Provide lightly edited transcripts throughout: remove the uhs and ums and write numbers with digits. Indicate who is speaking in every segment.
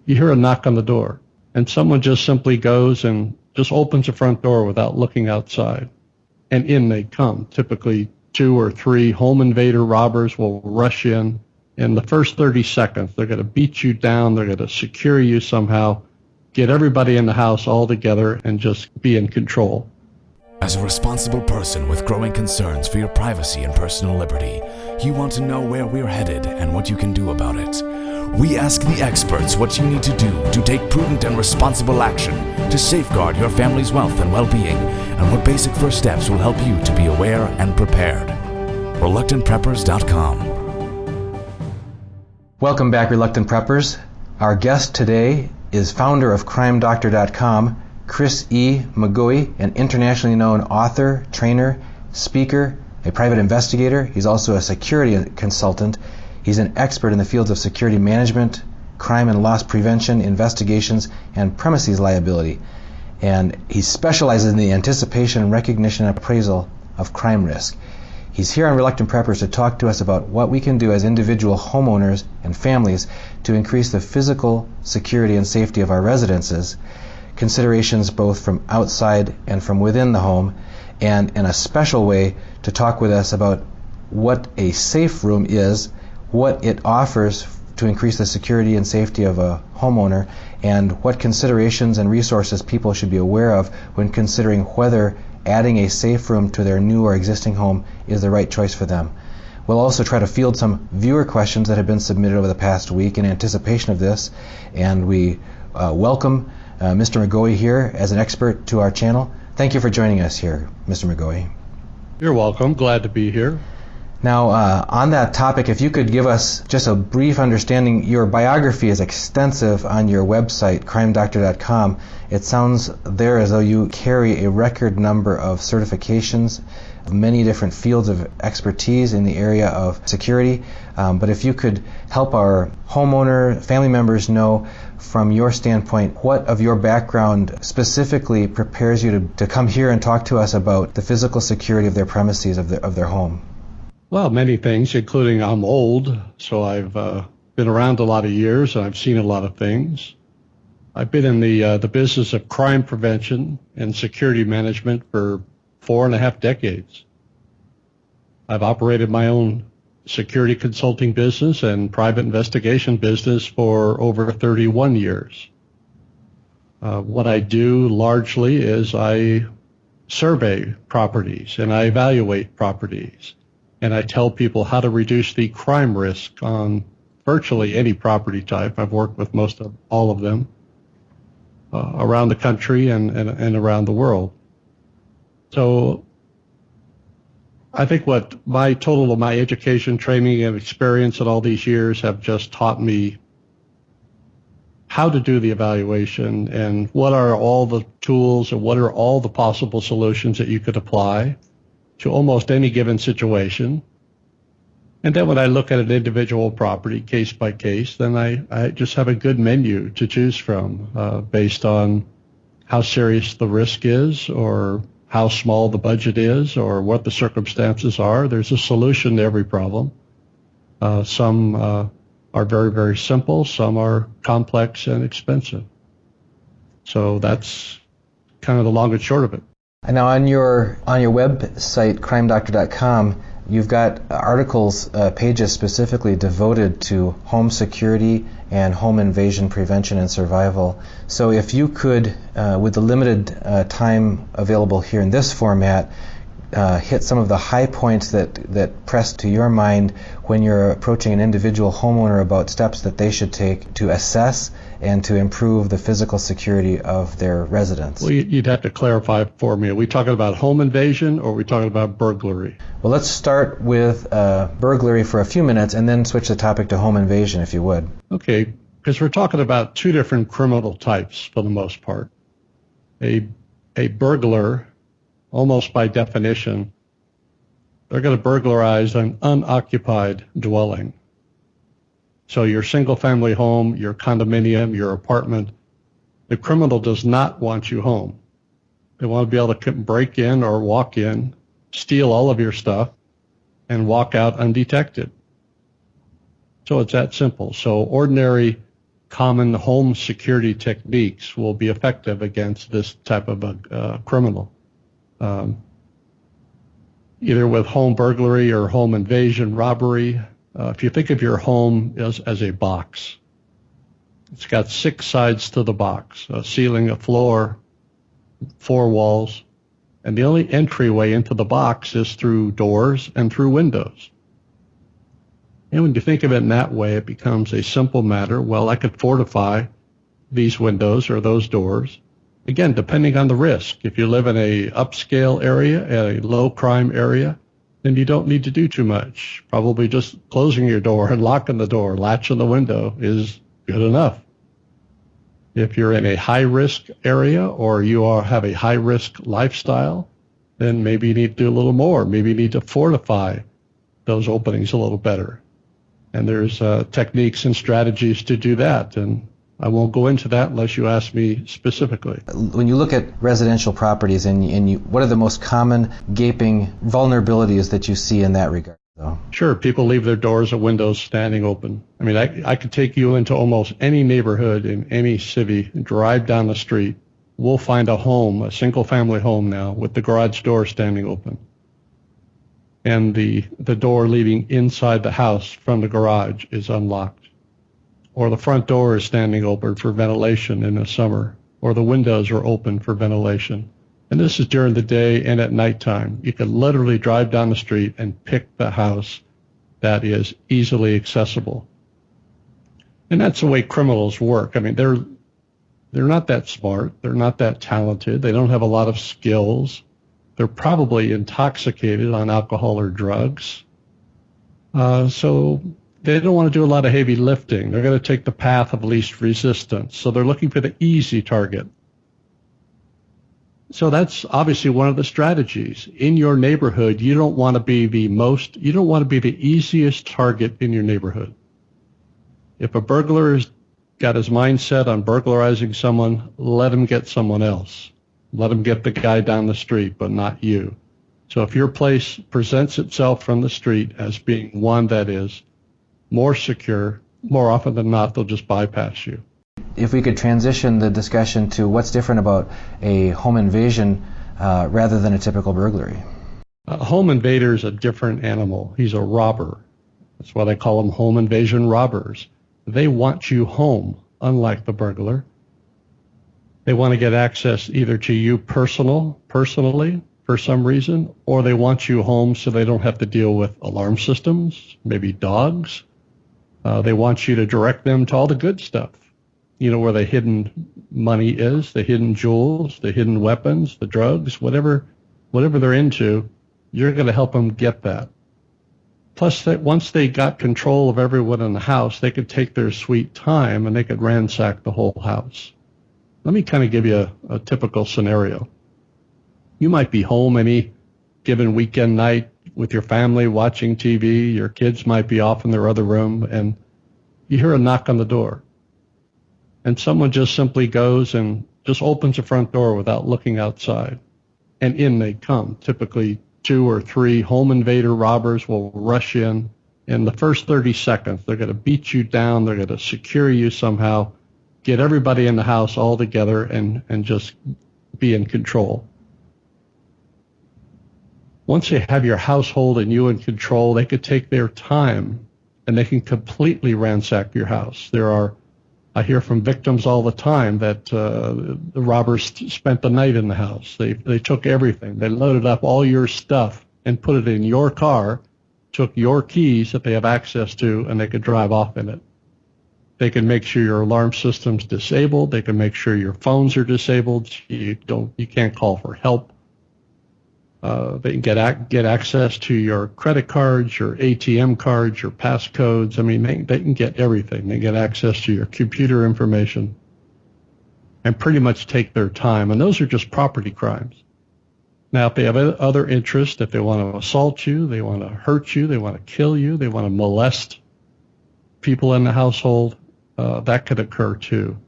Speaker 1: you hear a knock on the door, and someone just simply goes and just opens the front door without looking outside. And in they come. Typically 2 or 3 home invader robbers will rush in. In the first 30 seconds, they're going to beat you down, they're going to secure you somehow, get everybody in the house all together, and just be in control.
Speaker 2: As a responsible person with growing concerns for your privacy and personal liberty, you want to know where we're headed and what you can do about it. We ask the experts what you need to do to take prudent and responsible action to safeguard your family's wealth and well-being, and what basic first steps will help you to be aware and prepared. ReluctantPreppers.com.
Speaker 3: Welcome back, Reluctant Preppers. Our guest today is founder of CrimeDoctor.com, Chris E. McGoey, an internationally known author, trainer, speaker, a private investigator. He's also a security consultant. He's an expert in the fields of security management, crime and loss prevention, investigations, and premises liability. And he specializes in the anticipation, recognition, and appraisal of crime risk. He's here on Reluctant Preppers to talk to us about what we can do as individual homeowners and families to increase the physical security and safety of our residences, considerations both from outside and from within the home, and in a special way to talk with us about what a safe room is, what it offers to increase the security and safety of a homeowner, and what considerations and resources people should be aware of when considering whether adding a safe room to their new or existing home is the right choice for them. We'll also try to field some viewer questions that have been submitted over the past week in anticipation of this, and we welcome Mr. McGoey here as an expert to our channel. Thank you for joining us here, Mr. McGoey.
Speaker 1: You're welcome. Glad to be here.
Speaker 3: Now, on that topic, if you could give us just a brief understanding, your biography is extensive on your website, CrimeDoctor.com. It sounds there as though you carry a record number of certifications, many different fields of expertise in the area of security. But if you could help our homeowner, family members know from your standpoint, what of your background specifically prepares you to come here and talk to us about the physical security of their premises, of their home?
Speaker 1: Well, many things, including I'm old, so I've been around a lot of years and I've seen a lot of things. I've been in the business of crime prevention and security management for 4.5 decades. I've operated my own security consulting business and private investigation business for over 31 years. What I do largely is I survey properties and I evaluate properties. And I tell people how to reduce the crime risk on virtually any property type. I've worked with most of all of them around the country and around the world. So I think what my total of my education, training, and experience in all these years have just taught me how to do the evaluation and what are all the tools and what are all the possible solutions that you could apply to almost any given situation. And then when I look at an individual property, case by case, then I just have a good menu to choose from based on how serious the risk is or how small the budget is or what the circumstances are. There's a solution to every problem. Some are very, very simple. Some are complex and expensive. So that's kind of the long and short of it.
Speaker 3: And now on your website, CrimeDoctor.com, you've got articles, pages specifically devoted to home security and home invasion prevention and survival. So if you could, with the limited time available here in this format, hit some of the high points that press to your mind when you're approaching an individual homeowner about steps that they should take to assess and to improve the physical security of their residence.
Speaker 1: Well, you'd have to clarify for me. Are we talking about home invasion or are we talking about burglary?
Speaker 3: Well, let's start with burglary for a few minutes and then switch the topic to home invasion, if you would.
Speaker 1: Okay, because we're talking about two different criminal types for the most part. A burglar, almost by definition, they're going to burglarize an unoccupied dwelling. So your single-family home, your condominium, your apartment, the criminal does not want you home. They want to be able to break in or walk in, steal all of your stuff, and walk out undetected. So it's that simple. So ordinary common home security techniques will be effective against this type of a criminal. Either with home burglary or home invasion robbery. If you think of your home as a box, it's got 6 sides to the box, a ceiling, a floor, 4 walls, and the only entryway into the box is through doors and through windows. And when you think of it in that way, it becomes a simple matter. Well, I could fortify these windows or those doors. Again, depending on the risk. If you live in a upscale area, a low crime area, then you don't need to do too much. Probably just closing your door and locking the door, latching the window is good enough. If you're in a high-risk area or you have a high-risk lifestyle, then maybe you need to do a little more. Maybe you need to fortify those openings a little better. And there's techniques and strategies to do that. And I won't go into that unless you ask me specifically.
Speaker 3: When you look at residential properties, what are the most common gaping vulnerabilities that you see in that regard?
Speaker 1: Sure, people leave their doors and windows standing open. I mean, I could take you into almost any neighborhood in any city, drive down the street. We'll find a home, a single-family home now, with the garage door standing open. And the door leading inside the house from the garage is unlocked. Or the front door is standing open for ventilation in the summer. Or the windows are open for ventilation. And this is during the day and at nighttime. You can literally drive down the street and pick the house that is easily accessible. And that's the way criminals work. I mean, they're not that smart. They're not that talented. They don't have a lot of skills. They're probably intoxicated on alcohol or drugs. So they don't want to do a lot of heavy lifting. They're going to take the path of least resistance. So they're looking for the easy target. So that's obviously one of the strategies. In your neighborhood, you don't want to be the easiest target in your neighborhood. If a burglar has got his mind set on burglarizing someone, let him get someone else. Let him get the guy down the street, but not you. So if your place presents itself from the street as being one that is more secure, more often than not, they'll just bypass you.
Speaker 3: If we could transition the discussion to what's different about a home invasion rather than a typical burglary.
Speaker 1: A home invader is a different animal. He's a robber. That's why they call them home invasion robbers. They want you home, unlike the burglar. They want to get access either to you personally, for some reason, or they want you home so they don't have to deal with alarm systems, maybe dogs. They want you to direct them to all the good stuff. You know, where the hidden money is, the hidden jewels, the hidden weapons, the drugs, whatever they're into, you're going to help them get that. Plus, once they got control of everyone in the house, they could take their sweet time and they could ransack the whole house. Let me kind of give you a typical scenario. You might be home any given weekend night with your family watching TV. Your kids might be off in their other room, and you hear a knock on the door. And someone just simply goes and just opens the front door without looking outside. And in they come. Typically 2 or 3 home invader robbers will rush in. In the first 30 seconds, they're going to beat you down. They're going to secure you somehow, get everybody in the house all together, and just be in control. Once they have your household and you in control, they could take their time and they can completely ransack your house. I hear from victims all the time that the robbers spent the night in the house. They took everything. They loaded up all your stuff and put it in your car, took your keys that they have access to, and they could drive off in it. They can make sure your alarm system's disabled. They can make sure your phones are disabled. You can't call for help. They can get access to your credit cards, your ATM cards, your passcodes. I mean, they can get everything. They get access to your computer information and pretty much take their time. And those are just property crimes. Now, if they have other interests, if they want to assault you, they want to hurt you, they want to kill you, they want to molest people in the household, that could occur too.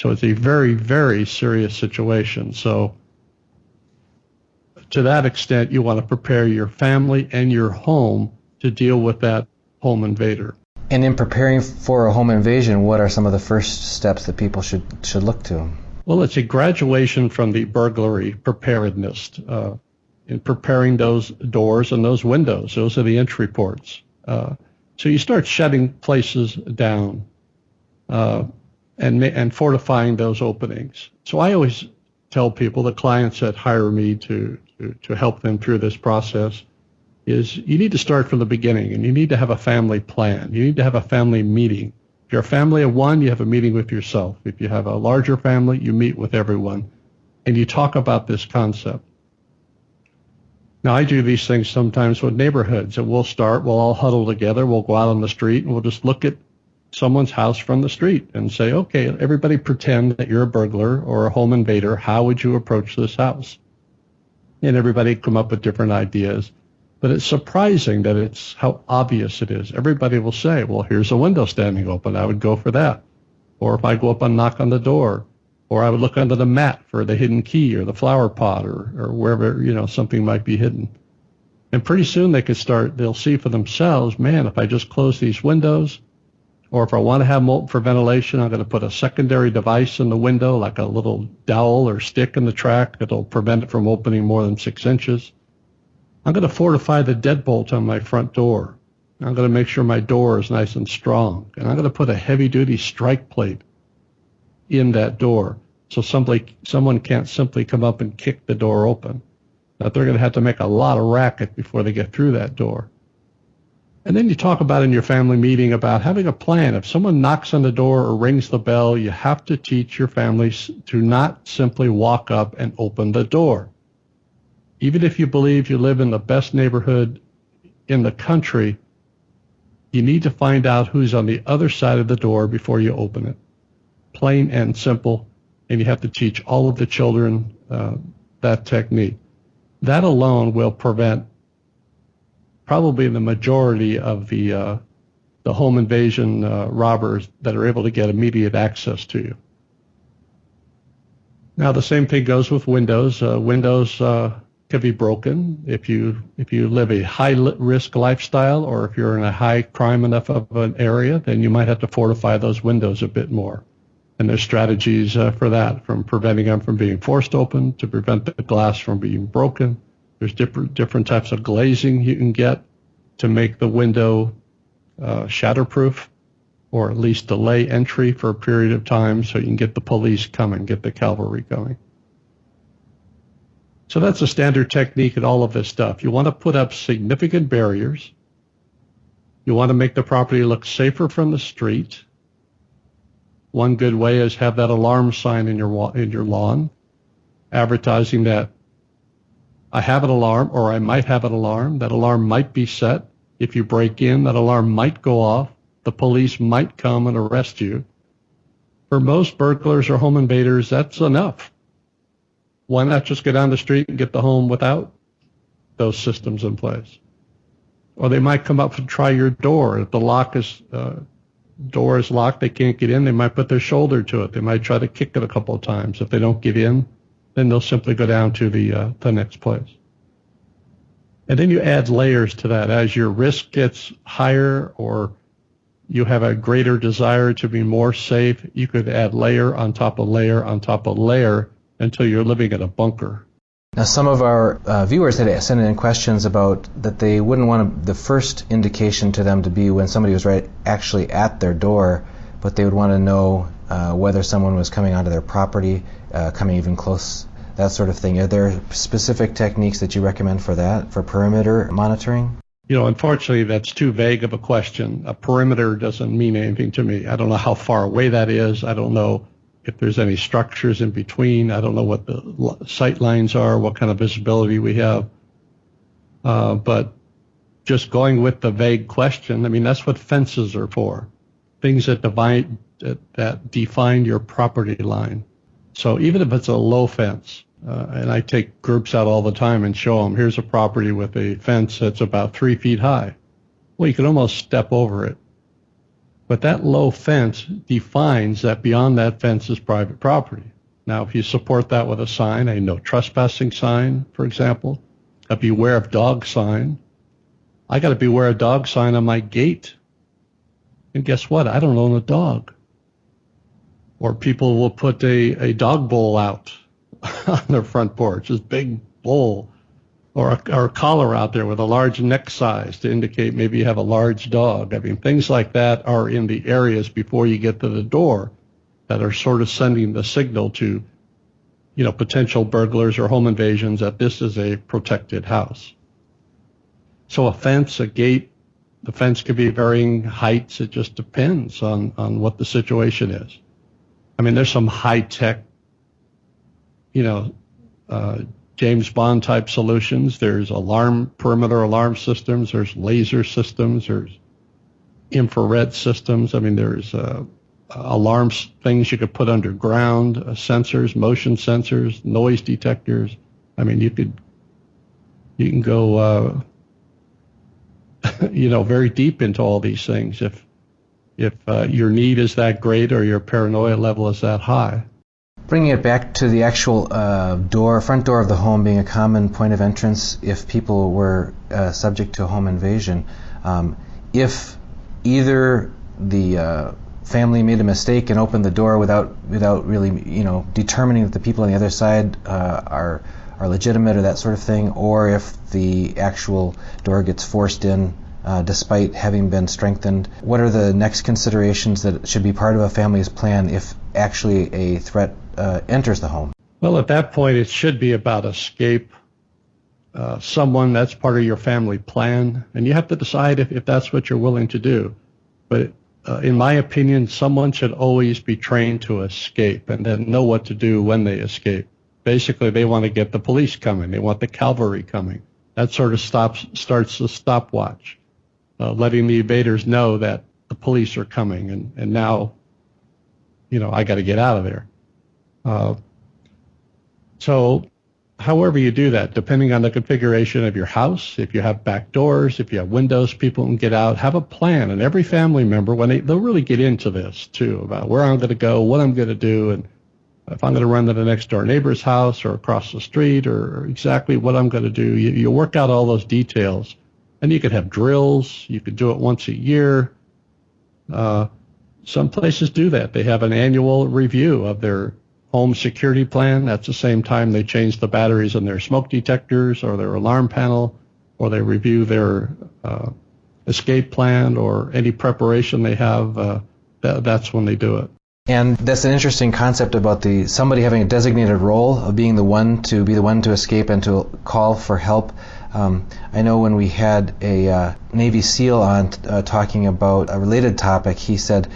Speaker 1: So it's a very, very serious situation. So to that extent, you want to prepare your family and your home to deal with that home invader.
Speaker 3: And in preparing for a home invasion, what are some of the first steps that people should look to?
Speaker 1: Well, it's a graduation from the burglary preparedness in preparing those doors and those windows. Those are the entry ports. So you start shutting places down and fortifying those openings. So I always tell people, the clients that hire me to help them through this process, is you need to start from the beginning, and you need to have a family plan. You need to have a family meeting. If you're a family of one, you have a meeting with yourself. If you have a larger family, you meet with everyone, and you talk about this concept. Now, I do these things sometimes with neighborhoods, and we'll all huddle together, we'll go out on the street, and we'll just look at someone's house from the street and say, okay, everybody pretend that you're a burglar or a home invader. How would you approach this house? And everybody come up with different ideas. But it's surprising that it's how obvious it is. Everybody will say, well, here's a window standing open. I would go for that. Or if I go up and knock on the door, or I would look under the mat for the hidden key or the flower pot or wherever, something might be hidden. And pretty soon they'll see for themselves, man, if I just close these windows, or if I want to have molten for ventilation, I'm going to put a secondary device in the window, like a little dowel or stick in the track that'll prevent it from opening more than 6 inches. I'm going to fortify the deadbolt on my front door. I'm going to make sure my door is nice and strong. And I'm going to put a heavy-duty strike plate in that door so someone can't simply come up and kick the door open. Now, they're going to have to make a lot of racket before they get through that door. And then you talk about in your family meeting about having a plan. If someone knocks on the door or rings the bell, you have to teach your families to not simply walk up and open the door. Even if you believe you live in the best neighborhood in the country, you need to find out who's on the other side of the door before you open it. Plain and simple. And you have to teach all of the children that technique. That alone will prevent probably the majority of the home invasion robbers that are able to get immediate access to you. Now, the same thing goes with windows. Windows can be broken if you live a high-risk lifestyle, or if you're in a high-crime enough of an area, then you might have to fortify those windows a bit more. And there's strategies for that, from preventing them from being forced open to prevent the glass from being broken. There's different types of glazing you can get to make the window shatterproof, or at least delay entry for a period of time so you can get the police coming, get the cavalry going. So that's a standard technique in all of this stuff. You want to put up significant barriers. You want to make the property look safer from the street. One good way is have that alarm sign in your lawn, advertising that I have an alarm, or I might have an alarm. That alarm might be set. If you break in, that alarm might go off. The police might come and arrest you. For most burglars or home invaders, that's enough. Why not just go down the street and get the home without those systems in place? Or they might come up and try your door. If the door is locked, they can't get in, they might put their shoulder to it. They might try to kick it a couple of times. If they don't get in, then they'll simply go down to the next place. And then you add layers to that. As your risk gets higher, or you have a greater desire to be more safe, you could add layer on top of layer on top of layer until you're living in a bunker.
Speaker 3: Now, some of our viewers had sent in questions about that they wouldn't want the first indication to them to be when somebody was actually at their door, but they would want to know whether someone was coming onto their property, coming even close, that sort of thing. Are there specific techniques that you recommend for that, for perimeter monitoring?
Speaker 1: Unfortunately, that's too vague of a question. A perimeter doesn't mean anything to me. I don't know how far away that is. I don't know if there's any structures in between. I don't know what the sight lines are, what kind of visibility we have. But just going with the vague question, that's what fences are for. Things that define your property line. So even if it's a low fence, and I take groups out all the time and show them, here's a property with a fence that's about 3 feet high. Well, you can almost step over it. But that low fence defines that beyond that fence is private property. Now, if you support that with a sign, a no trespassing sign, for example, a beware of dog sign, I got a beware of dog sign on my gate. And guess what? I don't own a dog. Or people will put a dog bowl out on their front porch, this big bowl, or a collar out there with a large neck size to indicate maybe you have a large dog. I mean, things like that are in the areas before you get to the door that are sort of sending the signal to, potential burglars or home invasions that this is a protected house. So a fence, a gate, the fence could be varying heights. It just depends on what the situation is. I mean, there's some high-tech, James Bond type solutions. There's perimeter alarm systems. There's laser systems. There's infrared systems. I mean, there's alarms, things you could put underground, sensors, motion sensors, noise detectors. I mean, you can go, very deep into all these things if your need is that great or your paranoia level is that high.
Speaker 3: Bringing it back to the actual front door of the home being a common point of entrance if people were subject to a home invasion. If either the family made a mistake and opened the door without really, determining that the people on the other side are legitimate or that sort of thing, or if the actual door gets forced in despite having been strengthened, what are the next considerations that should be part of a family's plan if actually a threat enters the home?
Speaker 1: Well, at that point, it should be about escape. Someone that's part of your family plan, and you have to decide if that's what you're willing to do. But in my opinion, someone should always be trained to escape and then know what to do when they escape. Basically, they want to get the police coming. They want the cavalry coming. That sort of starts the stopwatch, letting the invaders know that the police are coming, and now, I got to get out of there. So however you do that, depending on the configuration of your house, if you have back doors, if you have windows, people can get out, have a plan. And every family member, they'll really get into this too, about where I'm going to go, what I'm going to do, and if I'm going to run to the next door neighbor's house or across the street, or exactly what I'm going to do. You work out all those details. And you could have drills. You could do it once a year. Some places do that. They have an annual review of their home security plan. That's the same time they change the batteries in their smoke detectors or their alarm panel, or they review their escape plan or any preparation they have. That's when they do it.
Speaker 3: And that's an interesting concept about somebody having a designated role of being the one to escape and to call for help. I know when we had a Navy SEAL on talking about a related topic, he said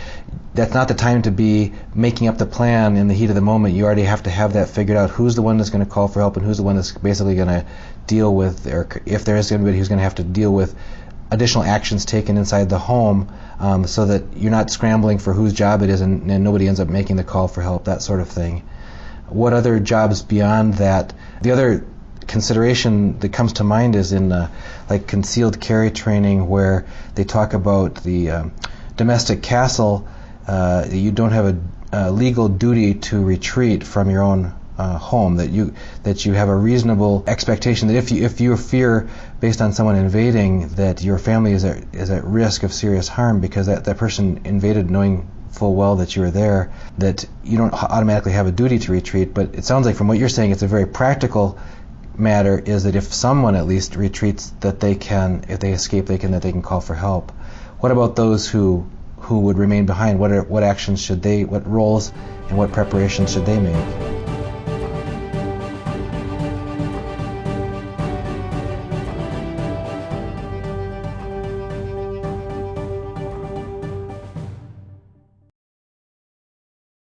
Speaker 3: that's not the time to be making up the plan in the heat of the moment. You already have to have that figured out. Who's the one that's going to call for help and who's the one that's basically going to deal with, or if there is anybody who's going to have to deal with additional actions taken inside the home, so that you're not scrambling for whose job it is and nobody ends up making the call for help, that sort of thing. What other jobs beyond that? The other consideration that comes to mind is in like concealed carry training, where they talk about the domestic castle. You don't have a legal duty to retreat from your own home, that you have a reasonable expectation that if you fear, based on someone invading, that your family is at risk of serious harm because that person invaded knowing full well that you were there, that you don't automatically have a duty to retreat. But it sounds like from what you're saying, it's a very practical matter, is that if someone at least retreats, that they can, if they escape, they can call for help. What about those who would remain behind? What actions should they, what roles and what preparations should they make?